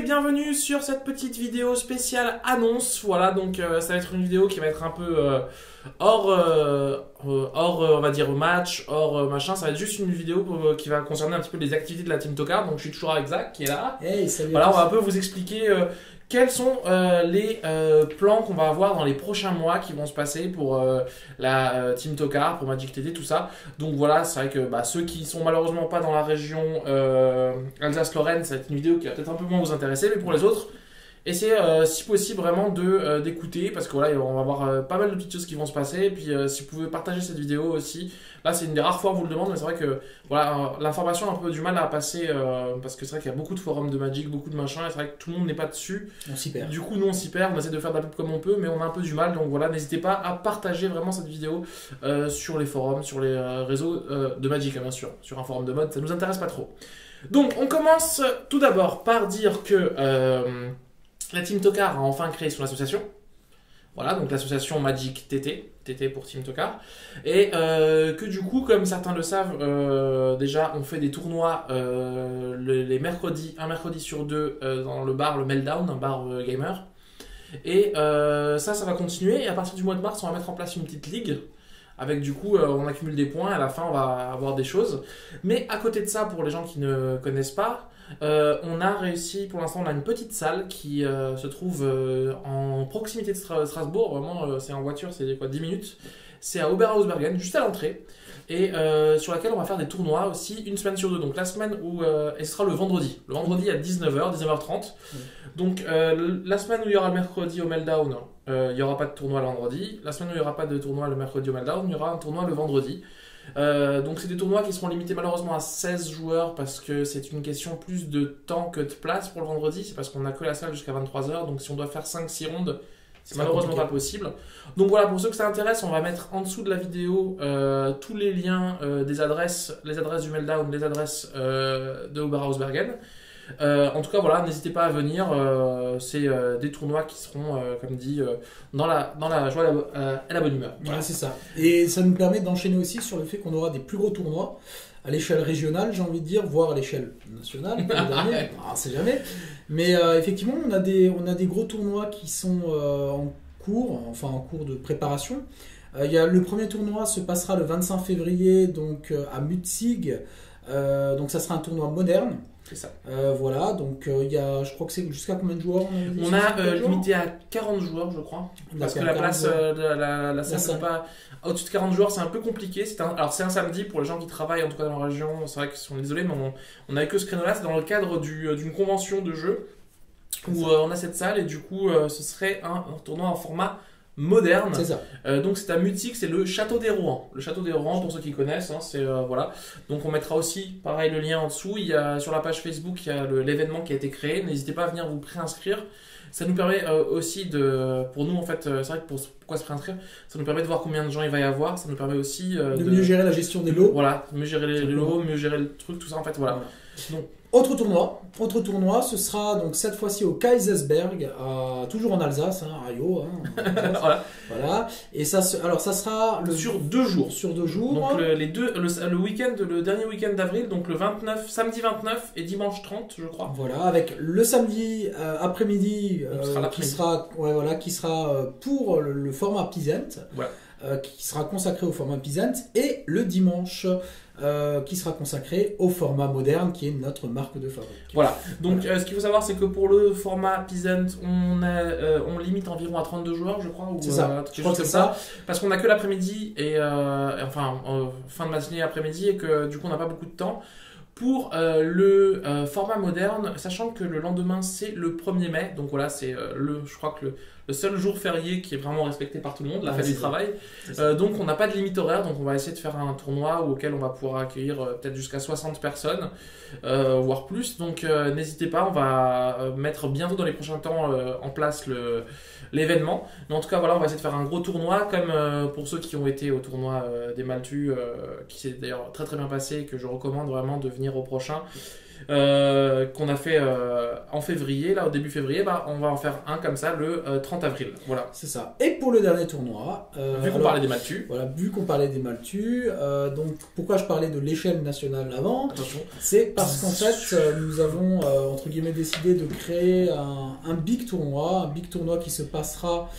bienvenue sur cette petite vidéo spéciale annonce. Voilà, donc ça va être une vidéo qui va être un peu on va dire match, hors machin. Ça va être juste une vidéo qui va concerner un petit peu les activités de la Team Tokar. Donc je suis toujours avec Zach qui est là. Hey, salut. Voilà, on va un peu vous expliquer quels sont les plans qu'on va avoir dans les prochains mois qui vont se passer pour la Team Tokar, pour Magic TT, tout ça. Donc voilà, c'est vrai que ceux qui sont malheureusement pas dans la région Alsace-Lorraine, ça va être une vidéo qui va peut-être un peu moins vous intéresser, mais pour les autres, essayez si possible vraiment d'écouter, parce que voilà, on va avoir pas mal de petites choses qui vont se passer. Et puis si vous pouvez partager cette vidéo aussi, là c'est une des rares fois où on vous le demande, mais c'est vrai que voilà, l'information a un peu du mal à passer, parce que c'est vrai qu'il y a beaucoup de forums de Magic, beaucoup de machins, et c'est vrai que tout le monde n'est pas dessus. On s'y perd. Du coup nous on s'y perd, on essaie de faire de la pub comme on peut, mais on a un peu du mal. Donc voilà, n'hésitez pas à partager vraiment cette vidéo sur les forums, sur les réseaux de Magic, hein, bien sûr. Sur un forum de mode, ça nous intéresse pas trop. Donc on commence tout d'abord par dire que la Team Tokar a enfin créé son association. Voilà, donc l'association Magic TT, TT pour Team Tokar. Et que du coup, comme certains le savent, déjà on fait des tournois les mercredis, un mercredi sur deux dans le bar, le Meltdown, un bar gamer. Et ça va continuer. Et à partir du mois de mars, on va mettre en place une petite ligue. Avec du coup, on accumule des points, à la fin on va avoir des choses. Mais à côté de ça, pour les gens qui ne connaissent pas, on a réussi, pour l'instant on a une petite salle qui se trouve en proximité de Strasbourg, vraiment c'est en voiture, c'est quoi, 10 minutes. C'est à Oberhausbergen, juste à l'entrée, et sur laquelle on va faire des tournois aussi une semaine sur deux. Donc la semaine où, et ce sera le vendredi à 19h, 19h30. Donc la semaine où il y aura le mercredi au Meltdown, il n'y aura pas de tournoi le vendredi. La semaine où il n'y aura pas de tournoi le mercredi au Meltdown, il y aura un tournoi le vendredi. Donc c'est des tournois qui seront limités malheureusement à 16 joueurs parce que c'est une question plus de temps que de place pour le vendredi. C'est parce qu'on n'a que la salle jusqu'à 23h, donc si on doit faire 5-6 rondes, c'est malheureusement pas possible. Donc voilà, pour ceux que ça intéresse, on va mettre en dessous de la vidéo tous les liens des adresses, les adresses du Meltdown, les adresses de Oberhausbergen. En tout cas, voilà, n'hésitez pas à venir. C'est des tournois qui seront, comme dit, dans la joie et la bonne humeur. Voilà, c'est ça. Et ça nous permet d'enchaîner aussi sur le fait qu'on aura des plus gros tournois à l'échelle régionale, j'ai envie de dire, voire à l'échelle nationale. On sait jamais. Mais effectivement, on a des gros tournois qui sont en cours de préparation. Le premier tournoi se passera le 25 février donc, à Mutzig. Donc ça sera un tournoi moderne. C'est ça. Voilà, donc je crois que c'est jusqu'à combien de joueurs on a limité à 40 joueurs, je crois. Parce que la place, la salle n'est pas au-dessus de 40 joueurs, c'est un peu compliqué. Alors c'est un samedi pour les gens qui travaillent, en tout cas dans la région. C'est vrai qu'ils sont désolés, mais on n'avait que ce créneau-là. C'est dans le cadre d'une convention de jeu où on a cette salle et du coup ce serait un tournoi en format moderne. C'est ça. Donc c'est à Mutzig, c'est le Château des Rohan. Le Château des Rohan, pour ceux qui connaissent, hein, c'est voilà. Donc on mettra aussi, pareil, le lien en dessous. Il y a sur la page Facebook, il y a l'événement qui a été créé. N'hésitez pas à venir vous préinscrire. Ça nous permet aussi pour nous en fait, c'est vrai que pourquoi se préinscrire, ça nous permet de voir combien de gens il va y avoir. Ça nous permet aussi de mieux gérer la gestion des lots. Voilà, mieux gérer les lots, mieux gérer le truc, tout ça en fait, voilà. Donc, Autre tournoi, ce sera donc cette fois-ci au Kaisersberg, toujours en Alsace, à Rio. Voilà. Et ça sera sur 2 jours. Sur 2 jours. Donc le dernier week-end d'avril, donc le 29, samedi 29 et dimanche 30, je crois. Voilà, avec le samedi après-midi qui sera pour le format Peasant. Voilà. Qui sera consacré au format Peasant, et le dimanche qui sera consacré au format moderne qui est notre marque de fabrique. Voilà, donc ce qu'il faut savoir c'est que pour le format Peasant on limite environ à 32 joueurs je crois, ou c'est ça. Je crois que c'est ça, parce qu'on a que l'après-midi et fin de matinée après-midi et que du coup on n'a pas beaucoup de temps. Pour le format moderne, sachant que le lendemain c'est le 1er mai, donc voilà, c'est je crois que le seul jour férié qui est vraiment respecté par tout le monde, la fête du travail. Donc on n'a pas de limite horaire, donc on va essayer de faire un tournoi auquel on va pouvoir accueillir peut-être jusqu'à 60 personnes, voire plus. Donc n'hésitez pas, on va mettre bientôt dans les prochains temps en place l'événement. Mais en tout cas, voilà, on va essayer de faire un gros tournoi, comme pour ceux qui ont été au tournoi des Maltus, qui s'est d'ailleurs très très bien passé et que je recommande vraiment de venir au prochain. qu'on a fait en février, là au début février, bah, on va en faire un comme ça le 30 avril. Voilà. C'est ça. Et pour le dernier tournoi, Vu qu'on parlait des Maltus. Voilà, vu qu'on parlait des Maltus, donc pourquoi je parlais de l'échelle nationale avant? Attention. C'est parce qu'en fait, nous avons entre guillemets décidé de créer un big tournoi qui se passera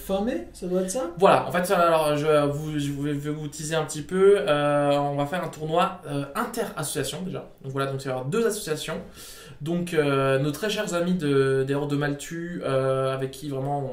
fin mai, ça doit être ça? Voilà, en fait, alors je vais vous teaser un petit peu. On va faire un tournoi inter-association déjà. Donc voilà, donc il va y avoir 2 associations. Donc nos très chers amis des Hordes de Maltu, avec qui vraiment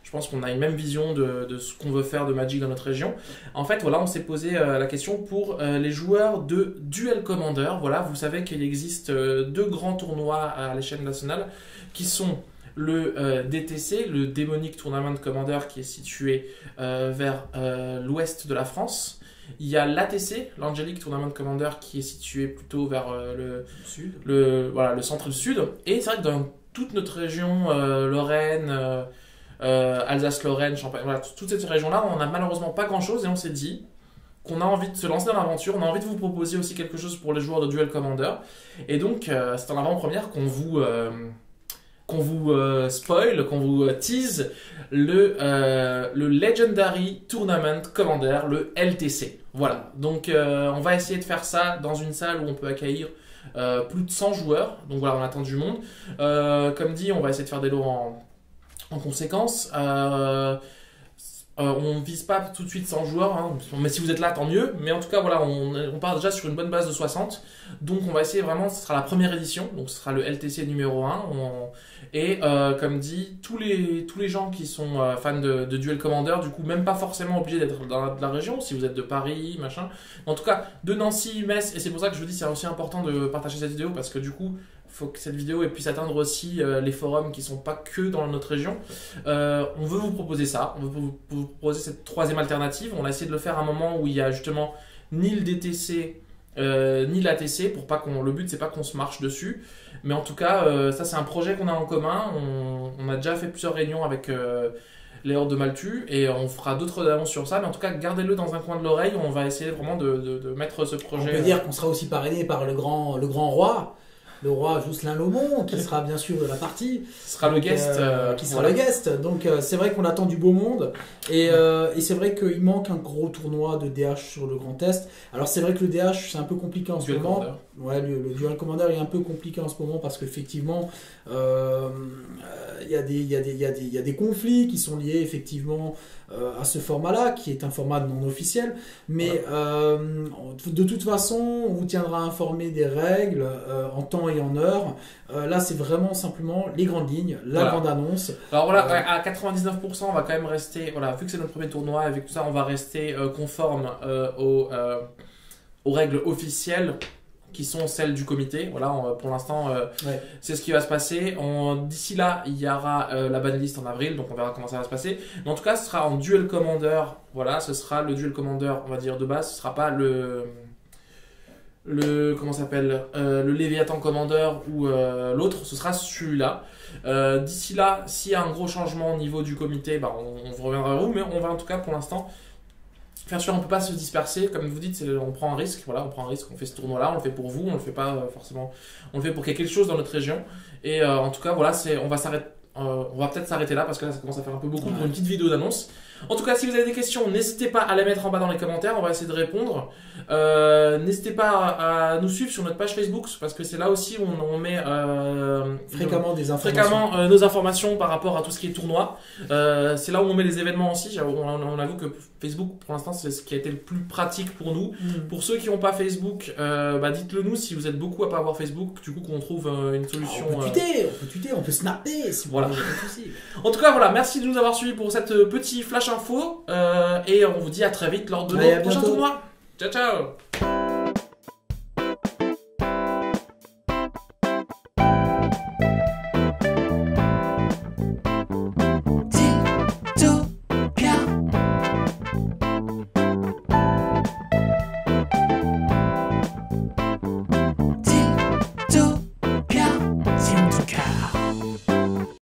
je pense qu'on a une même vision de ce qu'on veut faire de Magic dans notre région. En fait, voilà, on s'est posé la question pour les joueurs de Duel Commander. Voilà, vous savez qu'il existe 2 grands tournois à l'échelle nationale qui sont le DTC, le Demonic Tournament Commander, qui est situé vers l'ouest de la France. Il y a l'ATC, l'Angelic Tournament Commander, qui est situé plutôt vers le centre du sud. Et c'est vrai que dans toute notre région, Lorraine, Alsace-Lorraine, Champagne, voilà, toute cette région-là, on n'a malheureusement pas grand-chose et on s'est dit qu'on a envie de se lancer dans l'aventure, on a envie de vous proposer aussi quelque chose pour les joueurs de Duel Commander. Et donc, c'est en avant-première qu'on vous spoil, qu'on vous tease le Legendary Tournament Commander, le LTC. Voilà, donc on va essayer de faire ça dans une salle où on peut accueillir plus de 100 joueurs. Donc voilà, on attend du monde. Comme dit, on va essayer de faire des lots en conséquence. On vise pas tout de suite 100 joueurs, hein, mais si vous êtes là, tant mieux. Mais en tout cas, voilà, on part déjà sur une bonne base de 60. Donc on va essayer vraiment, ce sera la première édition, donc ce sera le LTC numéro 1. Comme dit, tous les gens qui sont fans de Duel Commander, du coup, même pas forcément obligés d'être dans la région, si vous êtes de Paris, machin. En tout cas, de Nancy, Metz, et c'est pour ça que je vous dis, c'est aussi important de partager cette vidéo, parce que du coup, il faut que cette vidéo puisse atteindre aussi les forums qui ne sont pas que dans notre région. On veut vous proposer ça, on veut vous proposer cette 3e alternative. On a essayé de le faire à un moment où il y a justement ni le DTC ni l'ATC, pour pas qu'on. Le but c'est pas qu'on se marche dessus, mais en tout cas ça c'est un projet qu'on a en commun. On a déjà fait plusieurs réunions avec les Hordes de Maltu et on fera d'autres annonces sur ça, mais en tout cas gardez-le dans un coin de l'oreille. On va essayer vraiment de mettre ce projet. On peut dire qu'on sera aussi parrainé par le grand roi. Le roi Jocelyn Lomont, qui sera bien sûr de la partie. Ce sera le guest. Qui sera le guest. Donc c'est vrai qu'on attend du beau monde. Et c'est vrai qu'il manque un gros tournoi de DH sur le Grand Est. Alors c'est vrai que le DH c'est un peu compliqué en ce moment. Ouais, le Duel Commander est un peu compliqué en ce moment parce qu'effectivement il y a des conflits qui sont liés effectivement à ce format-là, qui est un format non officiel. Mais de toute façon, on vous tiendra informé des règles en temps et en heure. Là, c'est vraiment simplement les grandes lignes, la grande annonce. Alors voilà, à 99%, on va quand même rester, voilà, vu que c'est notre premier tournoi, avec tout ça, on va rester conforme aux règles officielles qui sont celles du comité. Voilà, pour l'instant, c'est ce qui va se passer. D'ici là, il y aura la banlist en avril, donc on verra comment ça va se passer. Mais en tout cas, ce sera en Duel Commander. Voilà, ce sera le Duel Commander, on va dire, de base. Ce sera pas le comment s'appelle le Léviathan Commander ou l'autre, ce sera celui-là. D'ici là, s'il y a un gros changement au niveau du comité, bah, on vous reviendra vers vous, mais on va en tout cas pour l'instant faire sûr, on ne peut pas se disperser, comme vous dites, on prend un risque, voilà, on prend un risque, on fait ce tournoi-là, on le fait pour vous, on le fait pas forcément, on le fait pour qu'il y ait quelque chose dans notre région, et en tout cas, voilà, on va peut-être s'arrêter là, parce que là, ça commence à faire un peu beaucoup pour une petite vidéo d'annonce. En tout cas, si vous avez des questions, n'hésitez pas à les mettre en bas dans les commentaires, on va essayer de répondre. N'hésitez pas à nous suivre sur notre page Facebook, parce que c'est là aussi où on met fréquemment nos informations par rapport à tout ce qui est tournoi. C'est là où on met les événements aussi. On avoue que Facebook, pour l'instant, c'est ce qui a été le plus pratique pour nous. Pour ceux qui n'ont pas Facebook, dites-le nous si vous êtes beaucoup à pas avoir Facebook, du coup qu'on trouve une solution. On peut tweeter, on peut snapper, si voilà. En tout cas, voilà, merci de nous avoir suivis pour cette petite flash info et on vous dit à très vite lors de nos prochains tournois. Ciao, ciao.